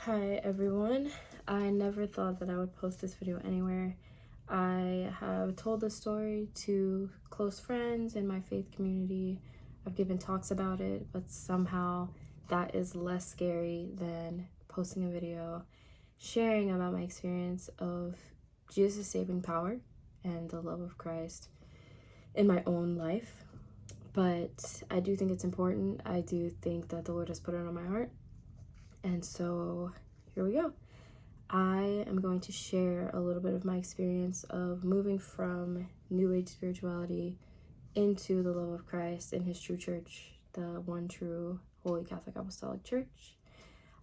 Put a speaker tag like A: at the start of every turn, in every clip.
A: Hi everyone. I never thought that I would post this video anywhere. I have told this story to close friends in my faith community. I've given talks about it, but somehow that is less scary than posting a video sharing about my experience of Jesus' saving power and the love of Christ in my own life. But I do think it's important. I do think that the Lord has put it on my heart. And so here we go. I am going to share a little bit of my experience of moving from New Age spirituality into the love of Christ in his true church, the one true Holy Catholic Apostolic Church.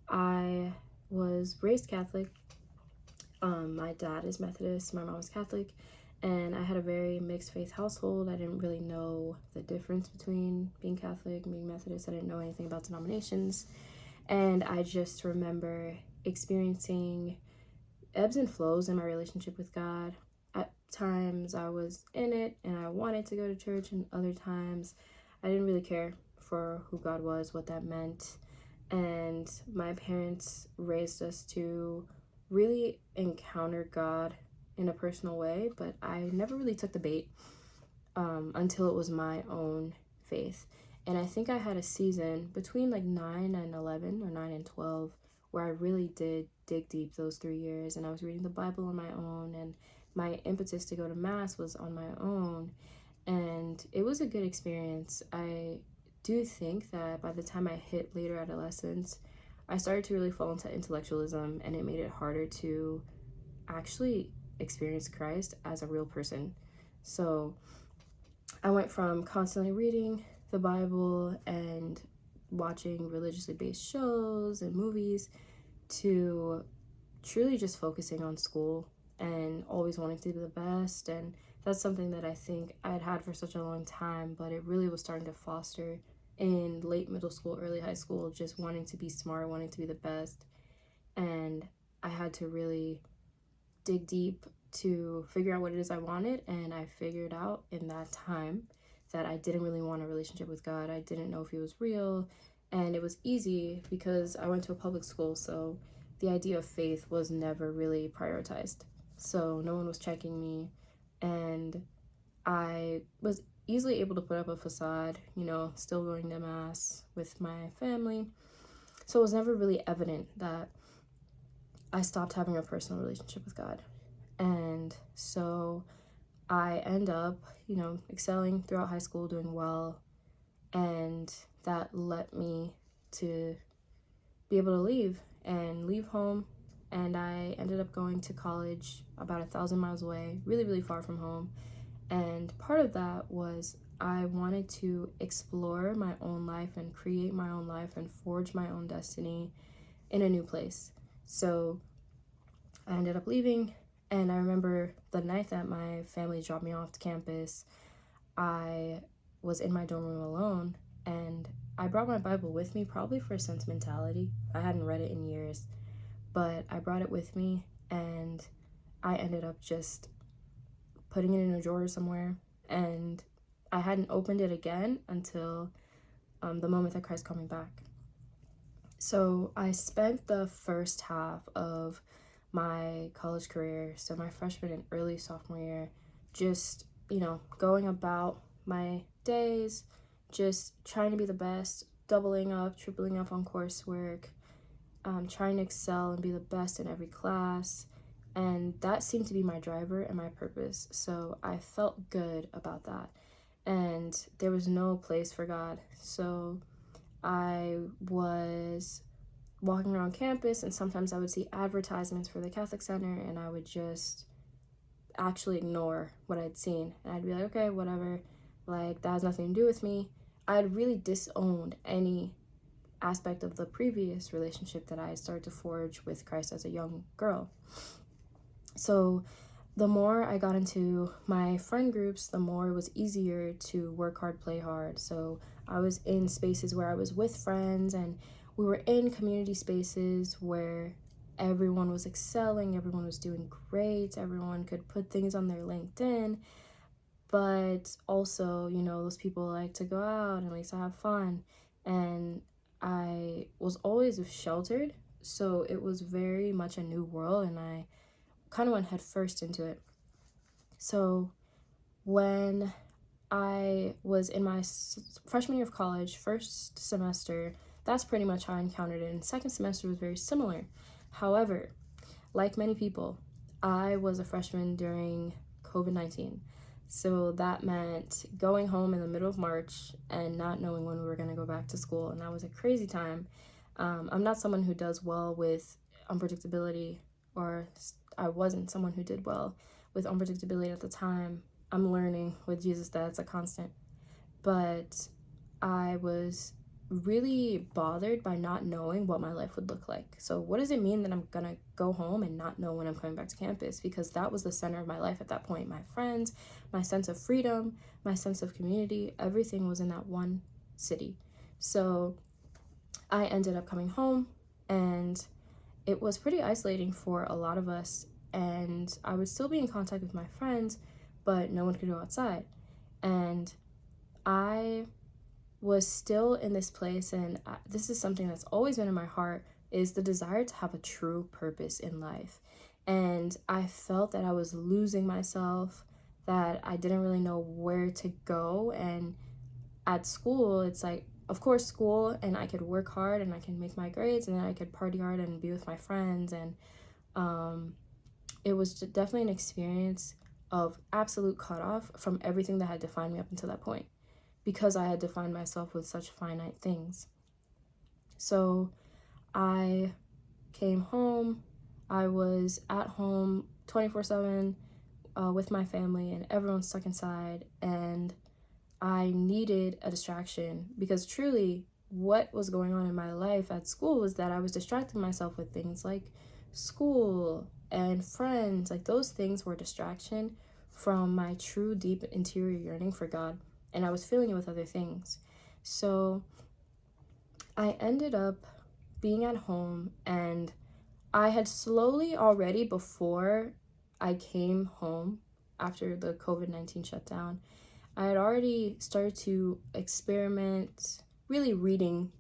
A: I was raised Catholic. My dad is Methodist, my mom is Catholic, and I had a very mixed faith household. I didn't really know the difference between being Catholic and being Methodist. I didn't know anything about denominations. And I just remember experiencing ebbs and flows in my relationship with God. At times I was in it and I wanted to go to church, and other times I didn't really care for who God was, what that meant. And my parents raised us to really encounter God in a personal way, but I never really took the bait until it was my own faith. And I think I had a season between like 9 and 11 or 9 and 12 where I really did dig deep those 3 years, and I was reading the Bible on my own, and my impetus to go to mass was on my own, and it was a good experience. I do think that by the time I hit later adolescence, I started to really fall into intellectualism, and it made it harder to actually experience Christ as a real person. So I went from constantly reading the Bible and watching religiously based shows and movies to truly just focusing on school and always wanting to be the best. And that's something that I think I'd had for such a long time, but it really was starting to foster in late middle school, early high school, just wanting to be smart, wanting to be the best. And I had to really dig deep to figure out what it is I wanted, and I figured out in that time that I didn't really want a relationship with God. I didn't know if he was real, and it was easy because I went to a public school, so the idea of faith was never really prioritized. So no one was checking me, and I was easily able to put up a facade, still going to mass with my family. So it was never really evident that I stopped having a personal relationship with God. And so I end up, excelling throughout high school, doing well. And that led me to be able to leave home. And I ended up going to college about 1,000 miles away, really, really far from home. And part of that was I wanted to explore my own life and create my own life and forge my own destiny in a new place. So I ended up leaving, and I remember the night that my family dropped me off to campus, I was in my dorm room alone, and I brought my Bible with me, probably for sentimentality. I hadn't read it in years, but I brought it with me, and I ended up just putting it in a drawer somewhere, and I hadn't opened it again until the moment that Christ called me back. So I spent the first half of my college career, so my freshman and early sophomore year, just, going about my days, just trying to be the best, doubling up, tripling up on coursework, trying to excel and be the best in every class. And that seemed to be my driver and my purpose. So I felt good about that. And there was no place for God. So I was walking around campus, and sometimes I would see advertisements for the Catholic Center, and I would just actually ignore what I'd seen. And I'd be like, okay, whatever, like that has nothing to do with me. I had really disowned any aspect of the previous relationship that I had started to forge with Christ as a young girl. So the more I got into my friend groups, the more it was easier to work hard, play hard. So I was in spaces where I was with friends, and we were in community spaces where everyone was excelling, everyone was doing great, everyone could put things on their LinkedIn, but also, those people like to go out and like to have fun. And I was always sheltered So it was very much a new world, and I kind of went head first into it. So when I was in my freshman year of college, first semester, that's pretty much how I encountered it. And second semester was very similar. However, like many people, I was a freshman during COVID-19. So that meant going home in the middle of March and not knowing when we were going to go back to school. And that was a crazy time. I'm not someone who does well with unpredictability, or I wasn't someone who did well with unpredictability at the time. I'm learning with Jesus that it's a constant. But I was really bothered by not knowing what my life would look like. So what does it mean that I'm gonna go home and not know when I'm coming back to campus? Because that was the center of my life at that point. My friends, my sense of freedom, my sense of community, everything was in that one city. So I ended up coming home, and it was pretty isolating for a lot of us. And I would still be in contact with my friends, but no one could go outside. And I was still in this place, and this is something that's always been in my heart, is the desire to have a true purpose in life. And I felt that I was losing myself, that I didn't really know where to go. And at school, it's like, of course, school, and I could work hard and I can make my grades, and then I could party hard and be with my friends. And it was definitely an experience of absolute cutoff from everything that had defined me up until that point, because I had defined myself with such finite things. So I came home. I was at home 24/7 with my family, and everyone's stuck inside. And I needed a distraction, because truly what was going on in my life at school was that I was distracting myself with things like school and friends. Like, those things were distraction from my true deep interior yearning for God, and I was filling it with other things. So I ended up being at home, and I had slowly already, before I came home after the COVID-19 shutdown, I had already started to experiment really reading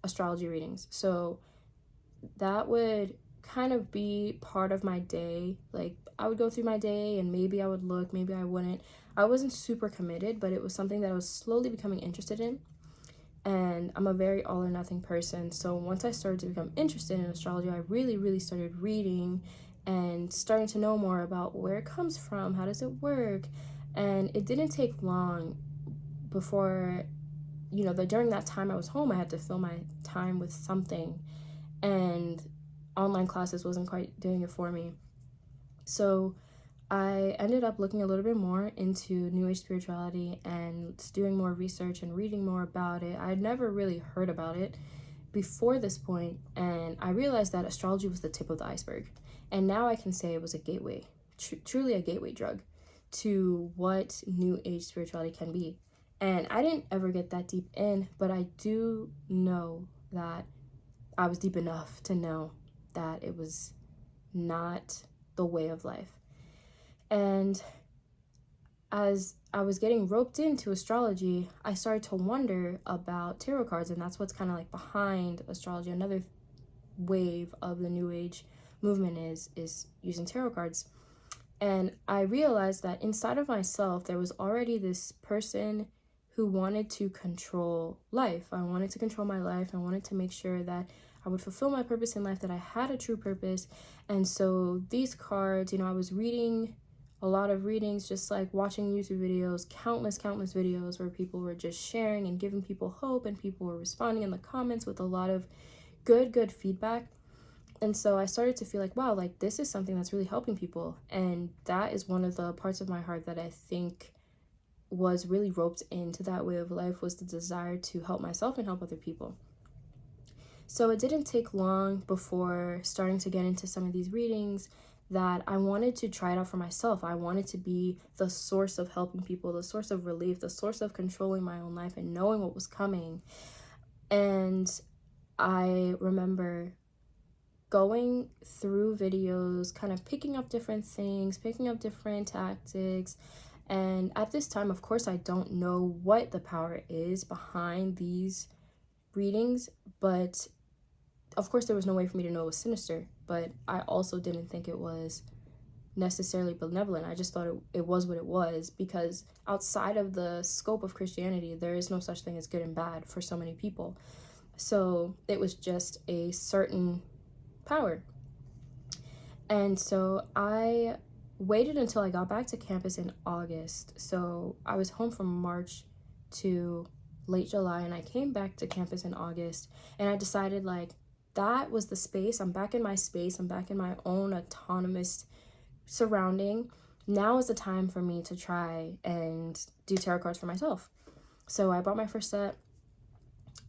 A: astrology readings. So that would kind of be part of my day. Like, I would go through my day, and maybe I would look, maybe I wouldn't. I wasn't super committed, but it was something that I was slowly becoming interested in. And I'm a very all or nothing person. So once I started to become interested in astrology, I really started reading and starting to know more about where it comes from, how does it work. And it didn't take long before, during that time I was home, I had to fill my time with something, and online classes wasn't quite doing it for me. So I ended up looking a little bit more into New Age spirituality and doing more research and reading more about it. I had never really heard about it before this point, and I realized that astrology was the tip of the iceberg. And now I can say it was a gateway, truly a gateway drug to what New Age spirituality can be. And I didn't ever get that deep in, but I do know that I was deep enough to know that it was not the way of life. And as I was getting roped into astrology, I started to wonder about tarot cards, and that's what's kind of like behind astrology. Another wave of the New Age movement is using tarot cards. And I realized that inside of myself, there was already this person who wanted to control life. I wanted to control my life. I wanted to make sure that I would fulfill my purpose in life, that I had a true purpose. And so these cards, I was reading a lot of readings, just like watching YouTube videos, countless videos where people were just sharing and giving people hope, and people were responding in the comments with a lot of good feedback. And so I started to feel like, wow, like this is something that's really helping people. And that is one of the parts of my heart that I think was really roped into that way of life, was the desire to help myself and help other people. So it didn't take long before starting to get into some of these readings that I wanted to try it out for myself. I wanted to be the source of helping people, the source of relief, the source of controlling my own life and knowing what was coming. And I remember going through videos, kind of picking up different things, picking up different tactics. And at this time, of course, I don't know what the power is behind these readings, but of course, there was no way for me to know it was sinister, but I also didn't think it was necessarily benevolent. I just thought it was what it was, because outside of the scope of Christianity, there is no such thing as good and bad for so many people. So it was just a certain power. And so I waited until I got back to campus in August. So I was home from March to late July, and I came back to campus in August, and I decided, like, that was the space. I'm back in my space. I'm back in my own autonomous surrounding. Now is the time for me to try and do tarot cards for myself. So I bought my first set,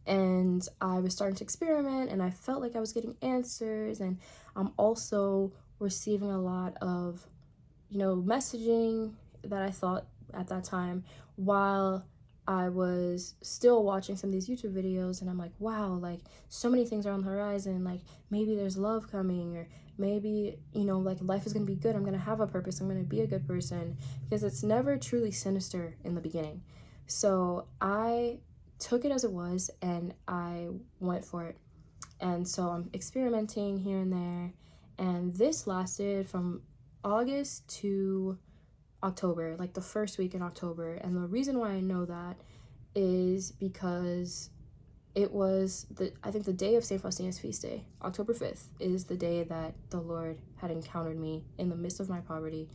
A: and I was starting to experiment, and I felt like I was getting answers, and I'm also receiving a lot of, you know, messaging that I thought at that time while I was still watching some of these YouTube videos, and I'm like, wow, like, so many things are on the horizon. Like, maybe there's love coming, or maybe, you know, like, life is gonna be good. I'm gonna have a purpose. I'm gonna be a good person, because it's never truly sinister in the beginning. So I took it as it was, and I went for it. And so I'm experimenting here and there, and this lasted from August to October, like the first week in October. And the reason why I know that is because it was I think the day of St. Faustina's feast day. October 5th is the day that the Lord had encountered me in the midst of my poverty.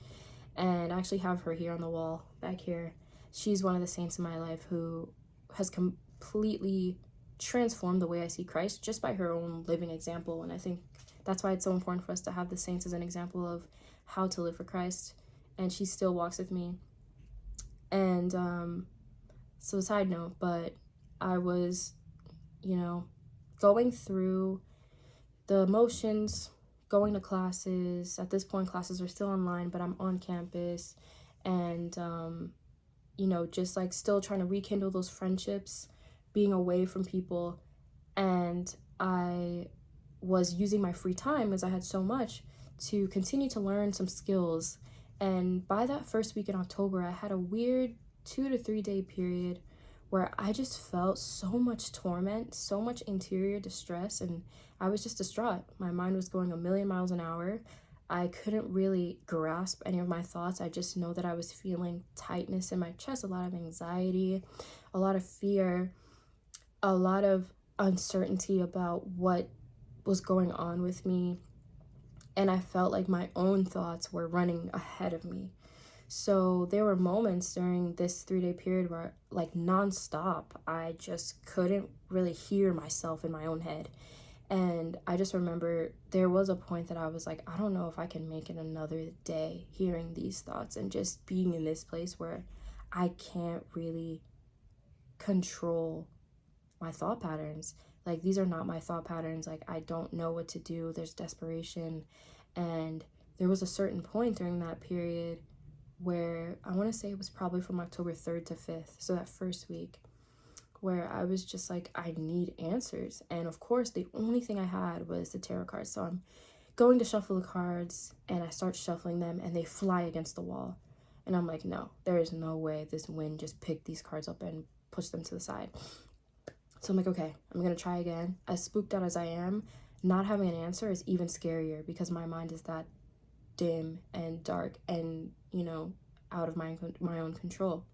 A: And I actually have her here on the wall back here. She's one of the saints in my life who has completely transformed the way I see Christ just by her own living example. And I think that's why it's so important for us to have the saints as an example of how to live for Christ. And she still walks with me. And so, side note, but I was, you know, going through the motions, going to classes. At this point, classes are still online, but I'm on campus, and you know, just like still trying to rekindle those friendships, being away from people. And I was using my free time, as I had so much, to continue to learn some skills. And by that first week in October, I had a weird 2 to 3 day period where I just felt so much torment, so much interior distress, and I was just distraught. My mind was going a million miles an hour. I couldn't really grasp any of my thoughts. I just know that I was feeling tightness in my chest, a lot of anxiety, a lot of fear, a lot of uncertainty about what was going on with me. And I felt like my own thoughts were running ahead of me. So there were moments during this 3 day period where, like, nonstop, I just couldn't really hear myself in my own head. And I just remember there was a point that I was like, I don't know if I can make it another day hearing these thoughts and just being in this place where I can't really control my thought patterns. Like, these are not my thought patterns. Like, I don't know what to do. There's desperation. And there was a certain point during that period where I want to say it was probably from October 3rd to 5th, so that first week, where I was just like, I need answers. And of course, the only thing I had was the tarot cards. So I'm going to shuffle the cards, and I start shuffling them, and they fly against the wall. And I'm like, no, there is no way this wind just picked these cards up and pushed them to the side. So I'm like, okay, I'm going to try again. As spooked out as I am, not having an answer is even scarier, because my mind is that dim and dark and, you know, out of my own control.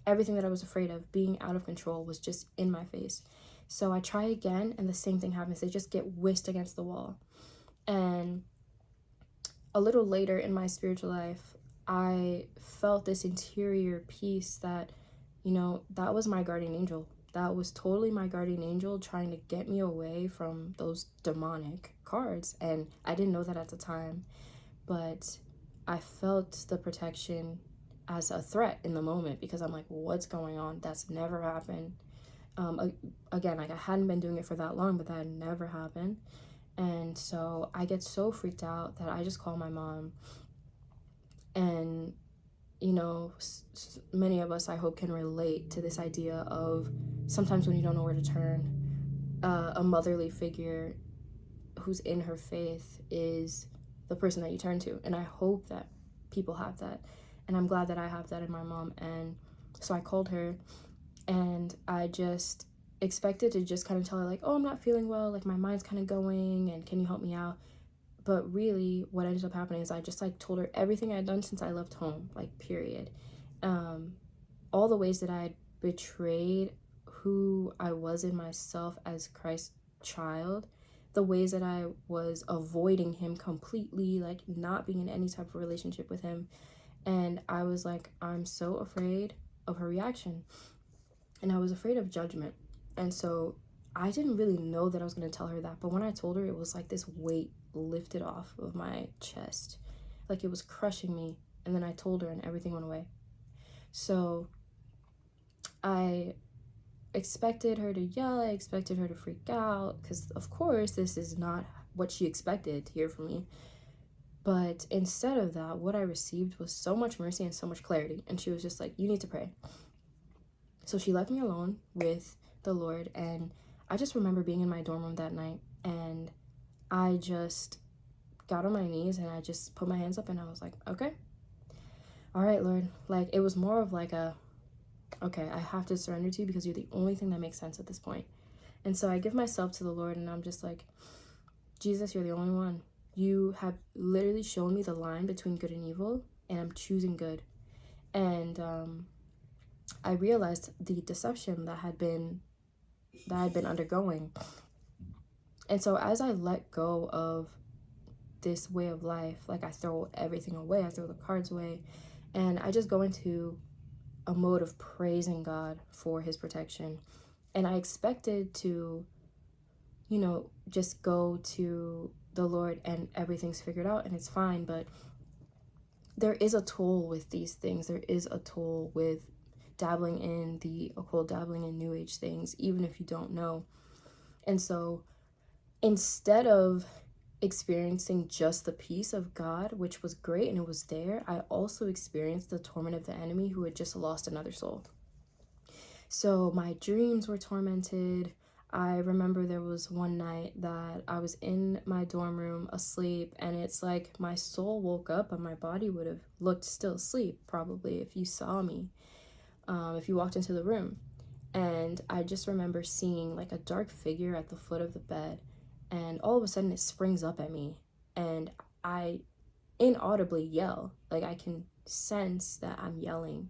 A: Everything that I was afraid of being out of control was just in my face. So I try again, and the same thing happens. They just get whisked against the wall. And a little later in my spiritual life, I felt this interior peace that, you know, that was my guardian angel. That was totally my guardian angel trying to get me away from those demonic cards. And I didn't know that at the time, but I felt the protection as a threat in the moment, because I'm like, what's going on? That's never happened. Again, like, I hadn't been doing it for that long, but that had never happened. And so I get so freaked out that I just call my mom. And, you know, many of us, I hope, can relate to this idea of sometimes when you don't know where to turn, a motherly figure who's in her faith is the person that you turn to. And I hope that people have that. And I'm glad that I have that in my mom. And so I called her, and I just expected to just kind of tell her, like, oh, I'm not feeling well, like my mind's kind of going, and can you help me out? But really what ended up happening is I just like told her everything I'd done since I left home, like, period. All the ways that I had betrayed who I was in myself as Christ's child, the ways that I was avoiding him completely, like not being in any type of relationship with him. And I was like, I'm so afraid of her reaction. And I was afraid of judgment. And so I didn't really know that I was going to tell her that. But when I told her, it was like this weight lifted off of my chest. Like it was crushing me. And then I told her and everything went away. So I expected her to yell. I expected her to freak out. Because, of course, this is not what she expected to hear from me. But instead of that, what I received was so much mercy and so much clarity. And she was just like, you need to pray. So she left me alone with the Lord. And I just remember being in my dorm room that night. And I just got on my knees and I just put my hands up and I was like, okay. All right, Lord. Like, it was more of like a, okay, I have to surrender to you because you're the only thing that makes sense at this point. And so I give myself to the Lord and I'm just like, Jesus, you're the only one. You have literally shown me the line between good and evil, and I'm choosing good. And I realized the deception that I had been undergoing. And so as I let go of this way of life, like I throw everything away, I throw the cards away, and I just go into a mode of praising God for his protection. And I expected to, you know, just go to the Lord and everything's figured out and it's fine. But there is a toll with these things. There is a toll with dabbling in the occult, dabbling in new age things, even if you don't know. And so instead of experiencing just the peace of God, which was great and it was there, I also experienced the torment of the enemy who had just lost another soul. So my dreams were tormented. I remember there was one night that I was in my dorm room asleep, and it's like my soul woke up, but my body would have looked still asleep, probably, if you saw me, if you walked into the room. And I just remember seeing like a dark figure at the foot of the bed, and all of a sudden it springs up at me, and I inaudibly yell. Like I can sense that I'm yelling.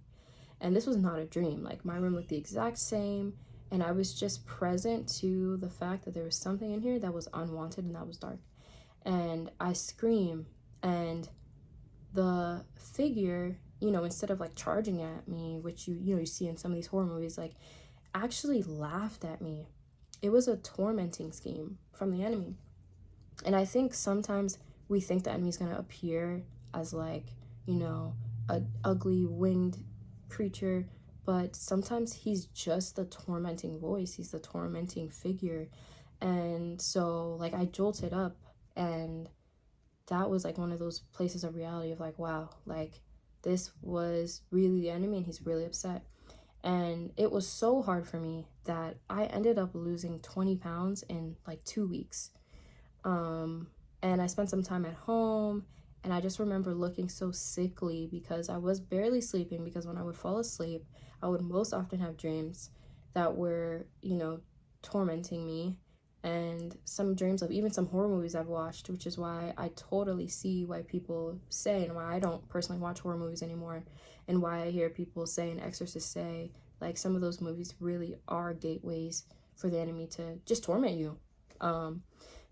A: And this was not a dream. Like my room looked the exact same, and I was just present to the fact that there was something in here that was unwanted and that was dark. And I scream, and the figure, you know, instead of like charging at me, which you see in some of these horror movies, like actually laughed at me. It was a tormenting scheme from the enemy. And I think sometimes we think the enemy's gonna appear as like, you know, a ugly winged creature, but sometimes he's just the tormenting voice. He's the tormenting figure. And so like I jolted up, and that was like one of those places of reality of like, wow, like this was really the enemy and he's really upset. And it was so hard for me that I ended up losing 20 pounds in like 2 weeks. And I spent some time at home, and I just remember looking so sickly because I was barely sleeping, because when I would fall asleep, I would most often have dreams that were, you know, tormenting me, and some dreams of even some horror movies I've watched, which is why I totally see why people say, and why I don't personally watch horror movies anymore, and why I hear people say and exorcists say, like, some of those movies really are gateways for the enemy to just torment you.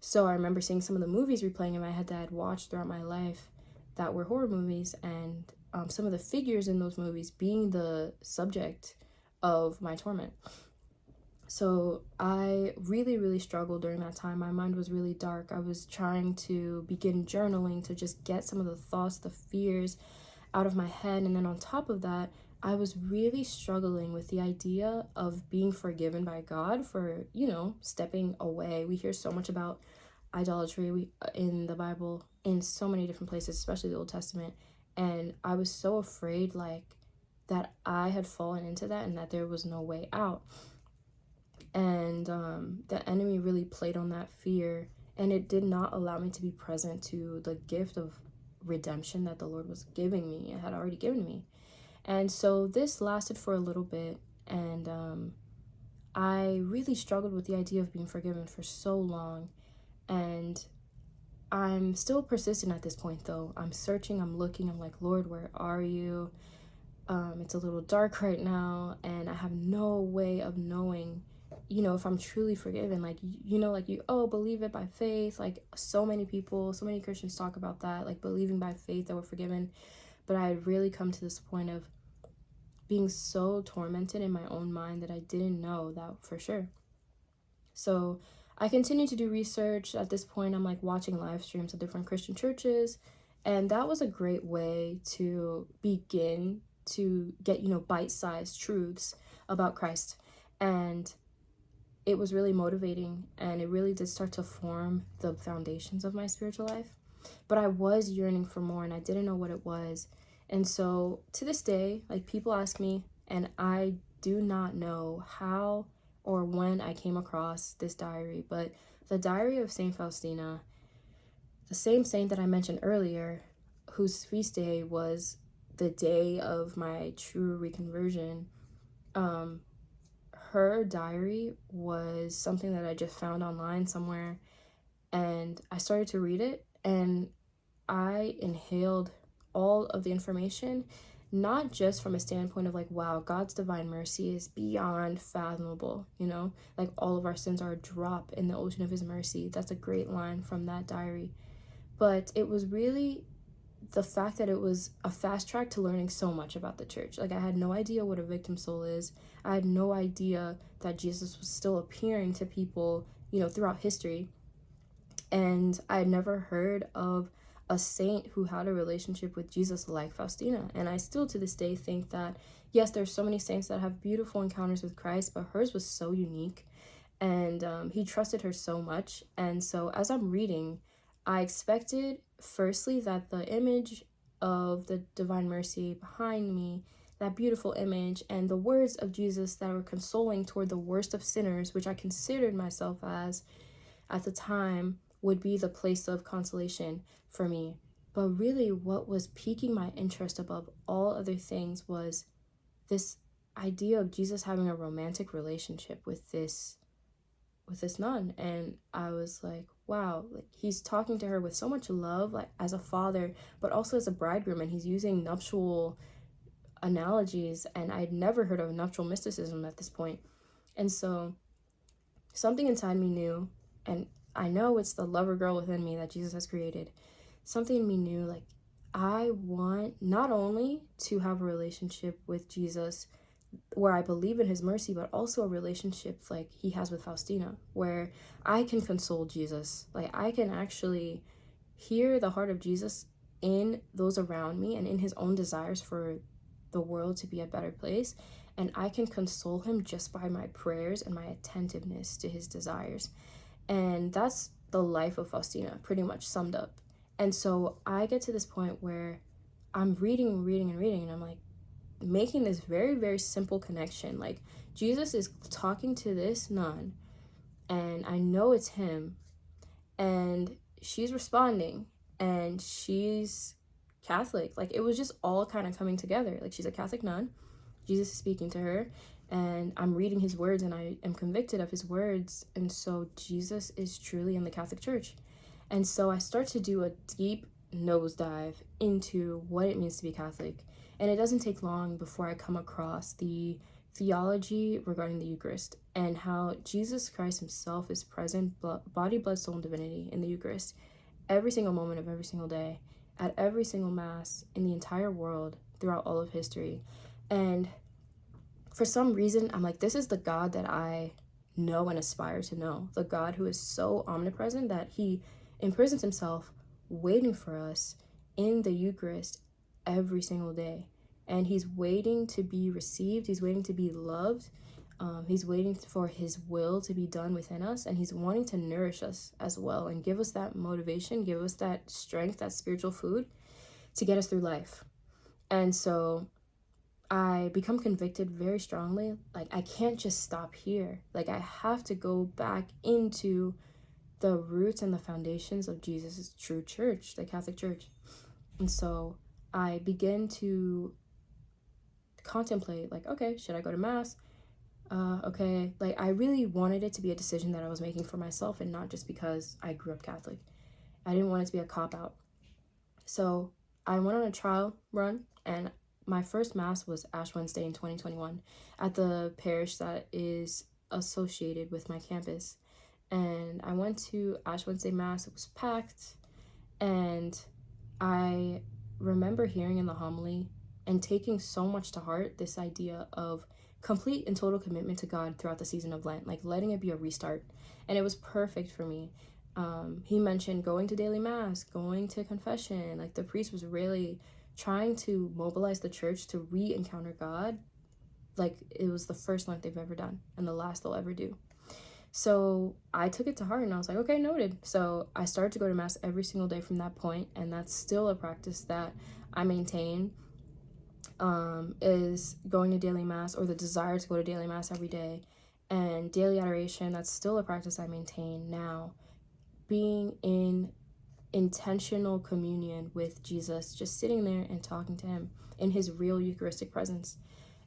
A: So I remember seeing some of the movies replaying in my head that I'd watched throughout my life that were horror movies, and some of the figures in those movies being the subject of my torment. So I really, really struggled during that time. My mind was really dark. I was trying to begin journaling to just get some of the thoughts, the fears out of my head. And then on top of that, I was really struggling with the idea of being forgiven by God for, you know, stepping away. We hear so much about idolatry in the Bible, in so many different places, especially the Old Testament. And I was so afraid, like, that I had fallen into that and that there was no way out. And the enemy really played on that fear, and it did not allow me to be present to the gift of redemption that the Lord was giving me, and had already given me. And so this lasted for a little bit, and I really struggled with the idea of being forgiven for so long, and I'm still persistent at this point though. I'm searching, I'm looking, I'm like, Lord, where are you? It's a little dark right now, and I have no way of knowing, if I'm truly forgiven. Like, believe it by faith. Like, so many people, so many Christians talk about that, like believing by faith that we're forgiven. But I had really come to this point of being so tormented in my own mind that I didn't know that for sure. So I continue to do research. At this point, I'm like watching live streams of different Christian churches. And that was a great way to begin to get, bite-sized truths about Christ. And it was really motivating, and it really did start to form the foundations of my spiritual life. But I was yearning for more, and I didn't know what it was. And so to this day, like, people ask me, and I do not know how or when I came across this diary, but the diary of Saint Faustina, the same saint that I mentioned earlier, whose feast day was the day of my true reconversion, her diary was something that I just found online somewhere, and I started to read it, and I inhaled all of the information, not just from a standpoint of like, wow, God's divine mercy is beyond fathomable, like all of our sins are a drop in the ocean of his mercy. That's a great line from that diary. But it was really the fact that it was a fast track to learning so much about the church. Like, I had no idea what a victim soul is. I had no idea that Jesus was still appearing to people, throughout history. And I had never heard of a saint who had a relationship with Jesus like Faustina. And I still to this day think that, yes, there's so many saints that have beautiful encounters with Christ, but hers was so unique. And he trusted her so much. And so as I'm reading, I expected, firstly, that the image of the divine mercy behind me, that beautiful image, and the words of Jesus that were consoling toward the worst of sinners, which I considered myself as at the time, would be the place of consolation for me. But really, what was piquing my interest above all other things was this idea of Jesus having a romantic relationship with this nun. And I was like, wow, like, he's talking to her with so much love, like as a father, but also as a bridegroom, and he's using nuptial analogies, and I'd never heard of nuptial mysticism at this point. And so something inside me knew, and I know it's the lover girl within me that Jesus has created. Something in me knew, like, I want not only to have a relationship with Jesus where I believe in his mercy, but also a relationship like he has with Faustina, where I can console Jesus. Like, I can actually hear the heart of Jesus in those around me and in his own desires for the world to be a better place. And I can console him just by my prayers and my attentiveness to his desires. And that's the life of Faustina, pretty much summed up. And so I get to this point where I'm reading, and I'm like making this very, very simple connection. Like, Jesus is talking to this nun, and I know it's him, and she's responding, and she's Catholic. Like, it was just all kind of coming together. Like, she's a Catholic nun, Jesus is speaking to her, and I'm reading his words, and I am convicted of his words. And so Jesus is truly in the Catholic Church. And so I start to do a deep nosedive into what it means to be Catholic. And it doesn't take long before I come across the theology regarding the Eucharist and how Jesus Christ himself is present, body, blood, soul, and divinity in the Eucharist every single moment of every single day, at every single Mass in the entire world throughout all of history. And for some reason, I'm like, this is the God that I know and aspire to know. The God who is so omnipresent that he imprisons himself waiting for us in the Eucharist every single day. And he's waiting to be received. He's waiting to be loved. He's waiting for his will to be done within us. And he's wanting to nourish us as well and give us that motivation, give us that strength, that spiritual food to get us through life. And so I become convicted very strongly. Like, I can't just stop here. Like, I have to go back into the roots and the foundations of Jesus' true church, the Catholic Church. And so I begin to contemplate, like, okay, should I go to Mass? okay, like I really wanted it to be a decision that I was making for myself and not just because I grew up Catholic. I didn't want it to be a cop-out. So I went on a trial run, and my first mass was Ash Wednesday in 2021 at the parish that is associated with my campus. And I went to Ash Wednesday Mass. It was packed, and I remember hearing in the homily and taking so much to heart this idea of complete and total commitment to God throughout the season of Lent, like letting it be a restart. And it was perfect for me. He mentioned going to daily mass, going to confession. Like the priest was really trying to mobilize the church to re-encounter God. Like it was the first Lent they've ever done and the last they'll ever do. So I took it to heart and I was like, okay, noted. So I started to go to mass every single day from that point, and that's still a practice that I maintain, is going to daily mass, or the desire to go to daily mass every day. And daily adoration, that's still a practice I maintain now. Being in intentional communion with Jesus, just sitting there and talking to him in his real Eucharistic presence.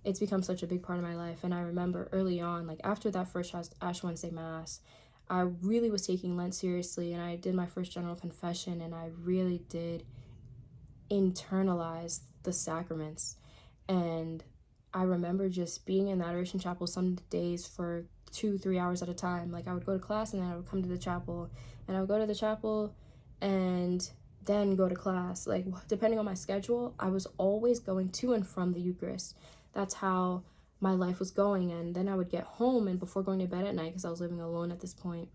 A: It's become such a big part of my life. And I remember early on, like after that first Ash Wednesday Mass, I really was taking Lent seriously, and I did my first general confession, and I really did internalize the sacraments. And I remember just being in the adoration chapel some days for 2-3 hours at a time. Like I would go to class and then I would come to the chapel, and I would go to the chapel and then go to class. Like depending on my schedule, I was always going to and from the Eucharist. That's how my life was going. And then I would get home, and before going to bed at night, because I was living alone at this point,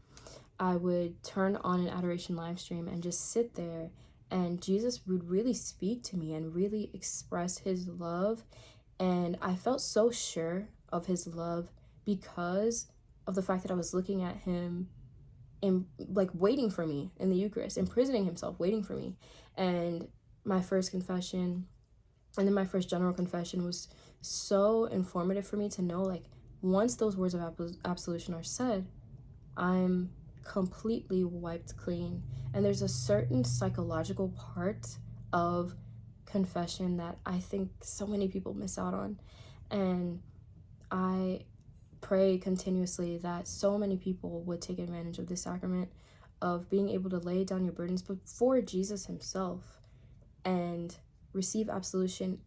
A: I would turn on an adoration live stream and just sit there, and Jesus would really speak to me and really express his love. And I felt so sure of his love because of the fact that I was looking at him and like waiting for me in the Eucharist, imprisoning himself, waiting for me. And my first confession and then my first general confession was so informative for me to know, like, once those words of absolution are said, I'm completely wiped clean. And there's a certain psychological part of confession that I think so many people miss out on. And I pray continuously that so many people would take advantage of this sacrament of being able to lay down your burdens before Jesus himself and receive absolution,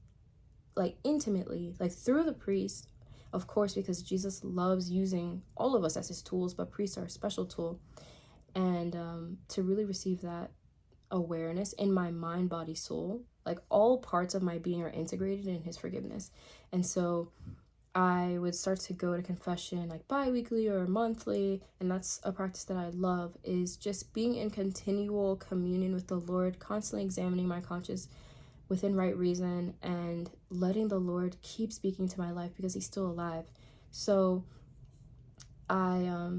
A: like intimately, like through the priest, of course, because Jesus loves using all of us as his tools, but priests are a special tool. And to really receive that awareness in my mind, body, soul, like all parts of my being are integrated in his forgiveness. And so I would start to go to confession like bi-weekly or monthly, and that's a practice that I love, is just being in continual communion with the Lord, constantly examining my conscience within right reason and letting the Lord keep speaking to my life because he's still alive. So I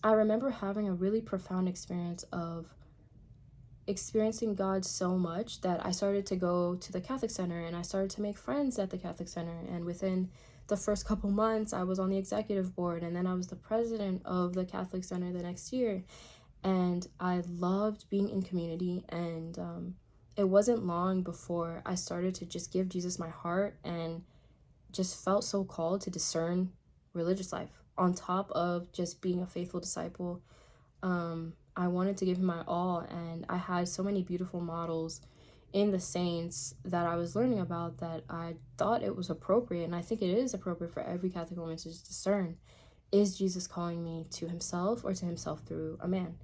A: remember having a really profound experience of experiencing God so much that I started to go to the Catholic Center, and I started to make friends at the Catholic Center. And within the first couple months, I was on the executive board, and then I was the president of the Catholic Center the next year. And I loved being in community. And it wasn't long before I started to just give Jesus my heart and just felt so called to discern religious life on top of just being a faithful disciple. I wanted to give him my all, and I had so many beautiful models in the saints that I was learning about that I thought it was appropriate, and I think it is appropriate for every Catholic woman to just discern, is Jesus calling me to himself or to himself through a man?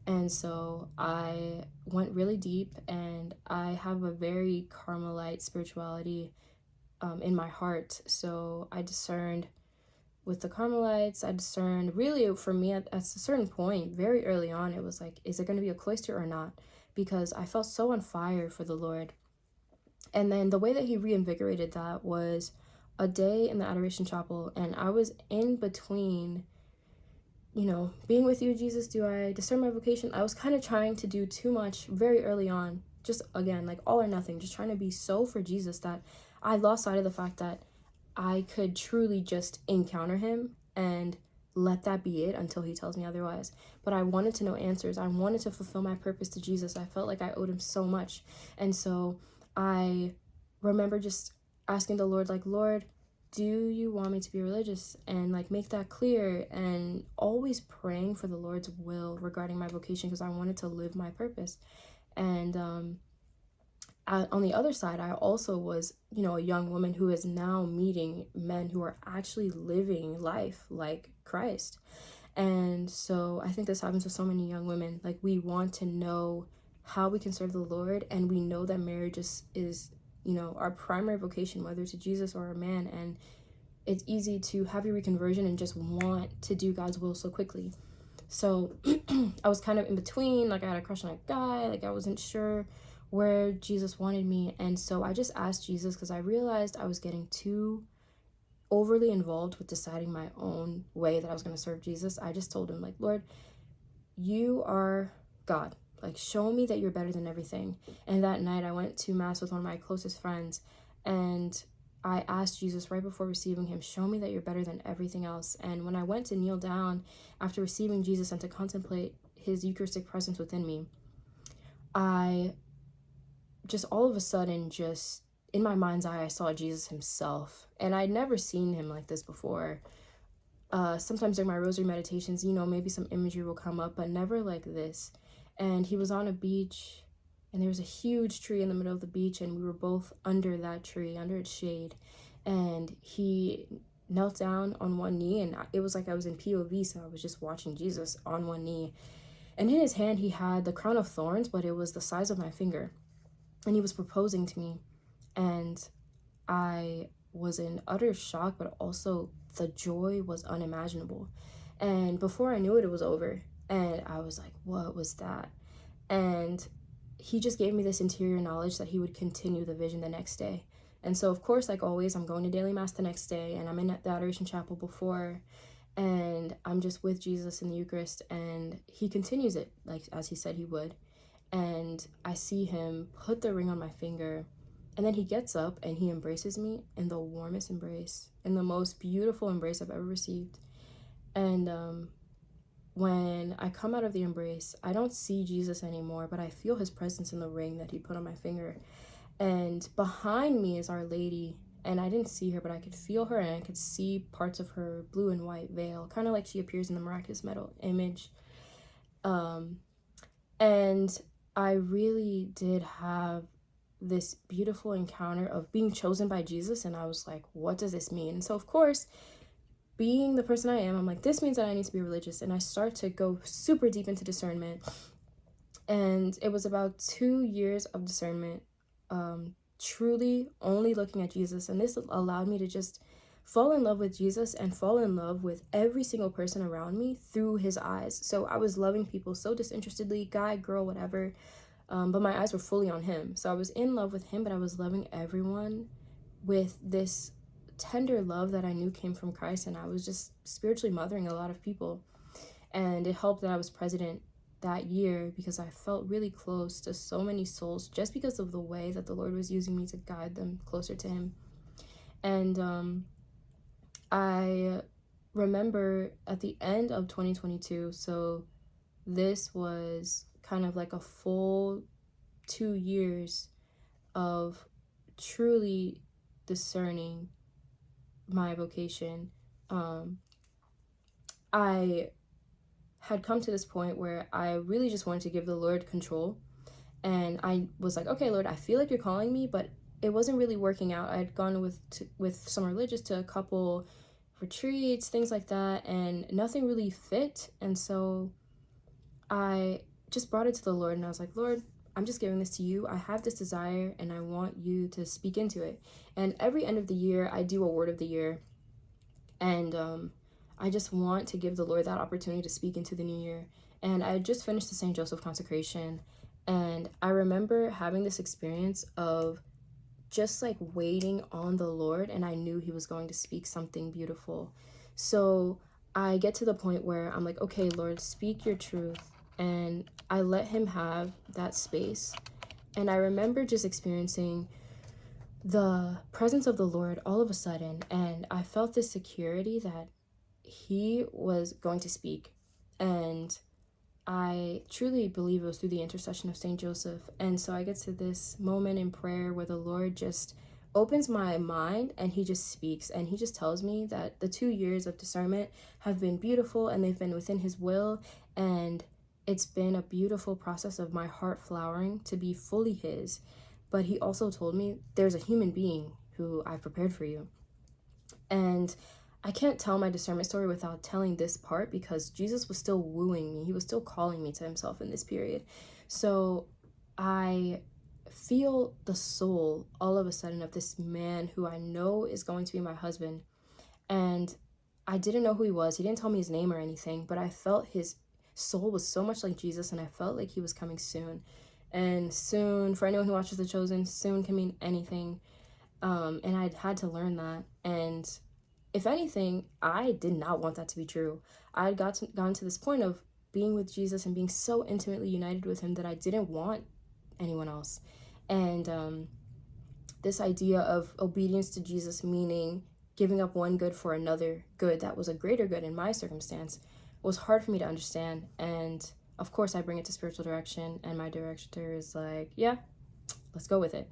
A: And so I went really deep, and I have a very Carmelite spirituality in my heart. So I discerned with the Carmelites. I discerned, really for me at a certain point, very early on, it was like, is it going to be a cloister or not? Because I felt so on fire for the Lord. And then the way that he reinvigorated that was a day in the Adoration Chapel, and I was in between, being with you, Jesus, do I discern my vocation? I was kind of trying to do too much very early on, just again, like all or nothing, just trying to be so for Jesus that I lost sight of the fact that I could truly just encounter him and let that be it until he tells me otherwise. But I wanted to know answers. I wanted to fulfill my purpose to Jesus. I felt like I owed him so much. And so I remember just asking the Lord, like, Lord, do you want me to be religious? And like make that clear, and always praying for the Lord's will regarding my vocation, because I wanted to live my purpose. And on the other side, I also was, you know, a young woman who is now meeting men who are actually living life like Christ. And so I think this happens with so many young women. Like, we want to know how we can serve the Lord, and we know that marriage is, you know, our primary vocation, whether to Jesus or a man. And it's easy to have your reconversion and just want to do God's will so quickly. So I was kind of in between. Like, I had a crush on a guy. Like, I wasn't sure where Jesus wanted me. And so I just asked Jesus, because I realized I was getting too overly involved with deciding my own way that I was going to serve Jesus. I just told him, like, Lord, you are God. Like, show me that you're better than everything. And that night I went to mass with one of my closest friends, and I asked Jesus right before receiving him, show me that you're better than everything else. And when I went to kneel down after receiving Jesus and to contemplate his Eucharistic presence within me, I just all of a sudden, just in my mind's eye, I saw Jesus himself. And I'd never seen him like this before. Sometimes during my rosary meditations, you know, maybe some imagery will come up, but never like this. And he was on a beach, and there was a huge tree in the middle of the beach, and we were both under that tree, under its shade. And he knelt down on one knee, and it was like I was in POV, so I was just watching Jesus on one knee. And in his hand, he had the crown of thorns, but it was the size of my finger. And he was proposing to me. And I was in utter shock, but also the joy was unimaginable. And before I knew it, it was over. And I was like, what was that? And he just gave me this interior knowledge that he would continue the vision the next day. And so, of course, like always, I'm going to daily mass the next day, and I'm in the adoration chapel before, and I'm just with Jesus in the Eucharist, and he continues it, like as he said he would. And I see him put the ring on my finger, and then he gets up and he embraces me in the warmest embrace, in the most beautiful embrace I've ever received. And when I come out of the embrace, I don't see Jesus anymore, but I feel his presence in the ring that he put on my finger. And behind me is Our Lady, and I didn't see her, but I could feel her, and I could see parts of her blue and white veil, kind of like she appears in the Miraculous Medal image. And I really did have this beautiful encounter of being chosen by Jesus, and I was like, what does this mean? And so, of course, being the person I am, I'm like, this means that I need to be religious. And I start to go super deep into discernment. And it was about 2 years of discernment, truly only looking at Jesus. And this allowed me to just fall in love with Jesus and fall in love with every single person around me through his eyes. So I was loving people so disinterestedly, guy, girl, whatever, but my eyes were fully on him. So I was in love with him, but I was loving everyone with this tender love that I knew came from Christ. And I was just spiritually mothering a lot of people. And it helped that I was president that year, because I felt really close to so many souls just because of the way that the Lord was using me to guide them closer to him. And I remember at the end of 2022, so this was kind of like a full 2 years of truly discerning my vocation. I had come to this point where I really just wanted to give the Lord control. And I was like, okay, Lord, I feel like you're calling me, but it wasn't really working out. I had gone with some religious to a couple retreats, things like that, and nothing really fit. And so I just brought it to the Lord, and I was like, Lord, I'm just giving this to you. I have this desire, and I want you to speak into it. And every end of the year, I do a word of the year. And I just want to give the Lord that opportunity to speak into the new year. And I just finished the St. Joseph consecration, and I remember having this experience of just like waiting on the Lord, and I knew he was going to speak something beautiful. So I get to the point where I'm like, okay, Lord, speak your truth. And I let him have that space. And I remember just experiencing the presence of the Lord all of a sudden, and I felt this security that he was going to speak. And I truly believe it was through the intercession of St. Joseph. And so I get to this moment in prayer where the Lord just opens my mind, and he just speaks, and he just tells me that the 2 years of discernment have been beautiful, and they've been within his will, and it's been a beautiful process of my heart flowering to be fully his. But he also told me there's a human being who I've prepared for you. And I can't tell my discernment story without telling this part, because Jesus was still wooing me. He was still calling me to himself in this period. So I feel the soul all of a sudden of this man who I know is going to be my husband. And I didn't know who he was. He didn't tell me his name or anything, but I felt his soul was so much like Jesus, and I felt like he was coming soon. And soon, for anyone who watches The Chosen, soon can mean anything. And I'd had to learn that. And if anything, I did not want that to be true. I had gotten to this point of being with Jesus and being so intimately united with him that I didn't want anyone else. And this idea of obedience to Jesus, meaning giving up one good for another good that was a greater good in my circumstance, was hard for me to understand. And of course, I bring it to spiritual direction, and my director is like, yeah, let's go with it.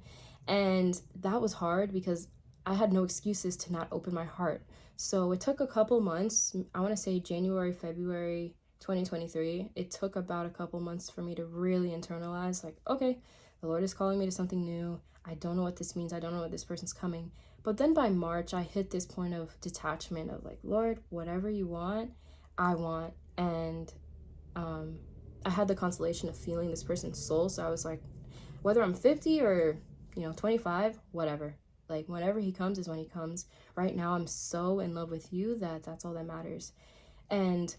A: And that was hard because I had no excuses to not open my heart. So it took a couple months, I want to say January, February 2023. It took about a couple months for me to really internalize, like, okay, the Lord is calling me to something new. I don't know what this means. I don't know what this person's coming. But then by March, I hit this point of detachment of like, Lord, whatever you want, I want. And I had the consolation of feeling this person's soul. So I was like, whether I'm 50 or 25, whatever. Like, whenever he comes is when he comes. Right now, I'm so in love with you that that's all that matters. And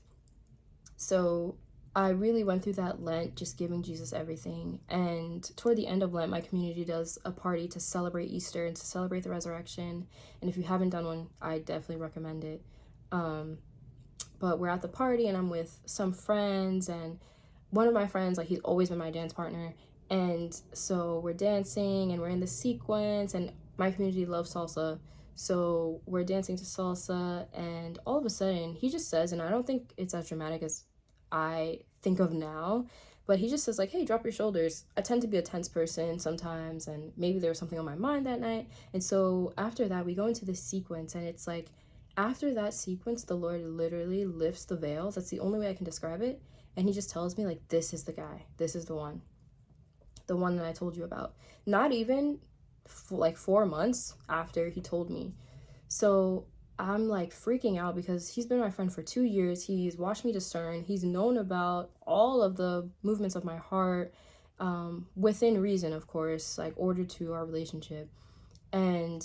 A: so I really went through that Lent just giving Jesus everything. And toward the end of Lent, my community does a party to celebrate Easter and to celebrate the resurrection. And if you haven't done one, I definitely recommend it. But we're at the party, and I'm with some friends, and one of my friends, like, he's always been my dance partner. And so we're dancing, and we're in the sequence, and my community loves salsa. So we're dancing to salsa, and all of a sudden he just says, and I don't think it's as dramatic as I think of now, but he just says, like, hey, drop your shoulders. I tend to be a tense person sometimes, and maybe there was something on my mind that night. And so after that, we go into this sequence, and it's like, after that sequence, the Lord literally lifts the veil. That's the only way I can describe it. And he just tells me, like, this is the guy. This is the one that I told you about. Not even like 4 months after he told me. So I'm like freaking out because he's been my friend for 2 years. He's watched me discern. He's known about all of the movements of my heart, within reason, of course, like ordered to our relationship. And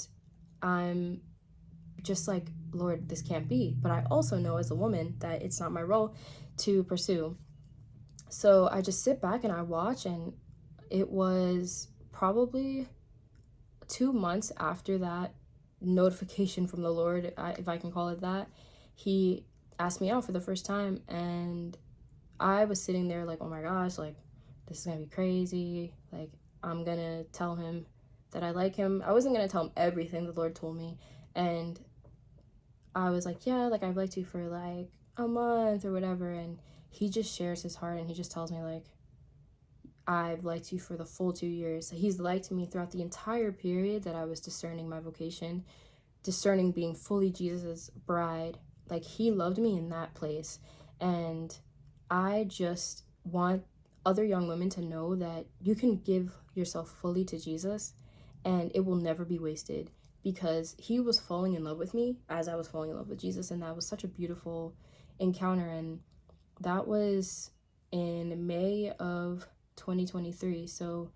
A: I'm just like, Lord, this can't be. But I also know as a woman that it's not my role to pursue. So I just sit back and I watch, and it was probably 2 months after that notification from the Lord, if I can call it that, he asked me out for the first time. And I was sitting there like, oh my gosh, like, this is gonna be crazy. Like, I'm gonna tell him that I like him. I wasn't gonna tell him everything the Lord told me. And I was like, yeah, like, I've liked you for like a month or whatever. And he just shares his heart, and he just tells me, like, I've liked you for the full 2 years. He's liked me throughout the entire period that I was discerning my vocation, discerning being fully Jesus's bride. Like, he loved me in that place. And I just want other young women to know that you can give yourself fully to Jesus, and it will never be wasted, because he was falling in love with me as I was falling in love with Jesus. And that was such a beautiful encounter. And that was in May of 2023. So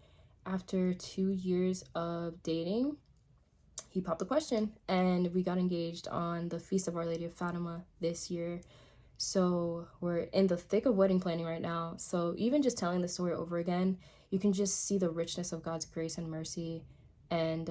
A: after 2 years of dating, he popped the question, and we got engaged on the Feast of Our Lady of Fatima this year. So we're in the thick of wedding planning right now. So even just telling the story over again, you can just see the richness of God's grace and mercy. And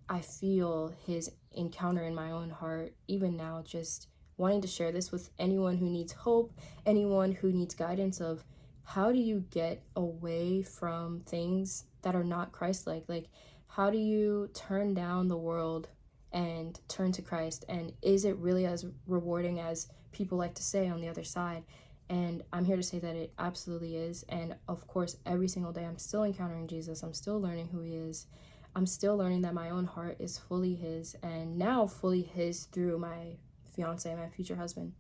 A: I feel his encounter in my own heart, even now, just wanting to share this with anyone who needs hope, anyone who needs guidance of how do you get away from things that are not Christ-like? Like, how do you turn down the world and turn to Christ? And is it really as rewarding as people like to say on the other side? And I'm here to say that it absolutely is. And of course, every single day I'm still encountering Jesus. I'm still learning who he is. I'm still learning that my own heart is fully his, and now fully his through my fiance, my future husband.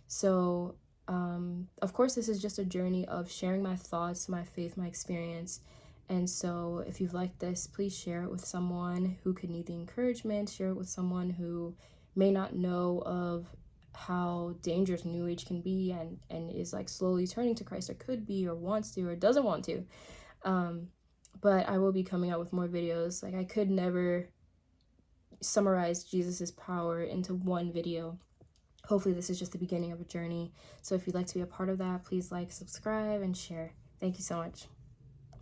A: So of course, this is just a journey of sharing my thoughts, my faith, my experience. And so if you've liked this, please share it with someone who could need the encouragement. Share it with someone who may not know of how dangerous New Age can be, and is like slowly turning to Christ, or could be, or wants to, or doesn't want to. But I will be coming out with more videos. Like, I could never summarize Jesus's power into one video. Hopefully this is just the beginning of a journey. So if you'd like to be a part of that, please like, subscribe, and share. Thank you so much.